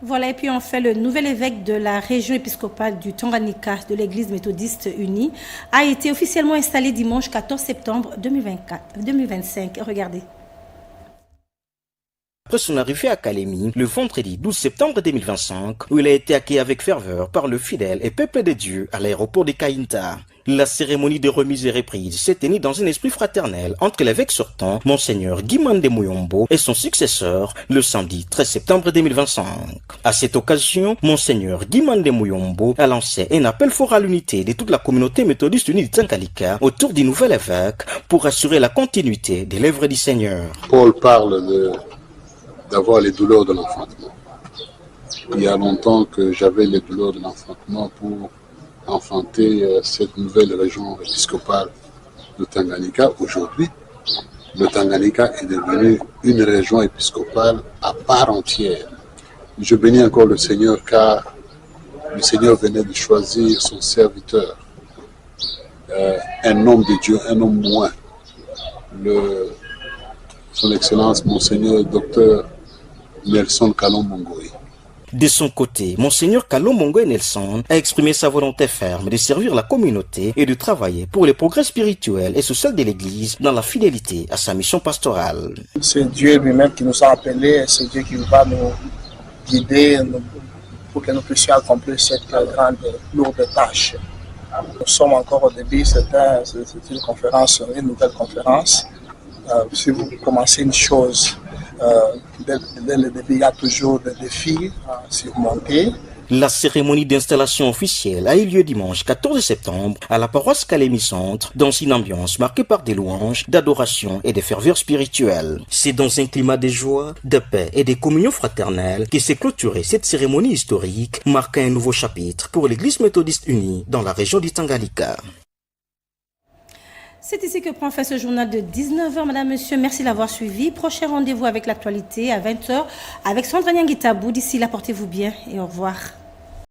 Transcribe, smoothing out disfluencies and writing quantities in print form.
Voilà, et puis enfin, le nouvel évêque de la région épiscopale du Tanganyika de l'église méthodiste unie a été officiellement installé dimanche 14 septembre 2025. Regardez. Après son arrivée à Kalemi, le vendredi 12 septembre 2025, où il a été accueilli avec ferveur par le fidèle et peuple de Dieu à l'aéroport de Kainta. La cérémonie de remise et reprise s'est tenue dans un esprit fraternel entre l'évêque sortant, Monseigneur Guimande Muyombo, et son successeur, le samedi 13 septembre 2025. À cette occasion, Monseigneur Guimande Muyombo a lancé un appel fort à l'unité de toute la communauté méthodiste unie de Tanganyika autour du nouvel évêque pour assurer la continuité de l'œuvre du Seigneur. Paul parle d'avoir les douleurs de l'enfantement. Il y a longtemps que j'avais les douleurs de l'enfantement pour enfanter cette nouvelle région épiscopale de Tanganyika. Aujourd'hui, le Tanganyika est devenu une région épiscopale à part entière. Je bénis encore le Seigneur car le Seigneur venait de choisir son serviteur, un homme de Dieu, un homme moins, son Excellence Monseigneur Dr Nelson Kalomongoi. De son côté, Monseigneur Kalomongoi Nelson a exprimé sa volonté ferme de servir la communauté et de travailler pour le progrès spirituel et social de l'Église dans la fidélité à sa mission pastorale. C'est Dieu lui-même qui nous a appelés, c'est Dieu qui va nous guider pour que nous puissions accomplir cette grande, lourde tâche. Nous sommes encore au début, c'est une conférence, une nouvelle conférence. Si vous commencez une chose, dès le début, il y a toujours des défis à surmonter. La cérémonie d'installation officielle a eu lieu dimanche 14 septembre à la paroisse Kalemi Centre, dans une ambiance marquée par des louanges, d'adoration et de ferveur spirituelle. C'est dans un climat de joie, de paix et de communion fraternelle que s'est clôturée cette cérémonie historique, marquant un nouveau chapitre pour l'Église méthodiste unie dans la région du Tanganyika. C'est ici que prend fin ce journal de 19h, madame, monsieur. Merci d'avoir suivi. Prochain rendez-vous avec l'actualité à 20h avec Sandra Nyangitabou. D'ici là, portez-vous bien et au revoir.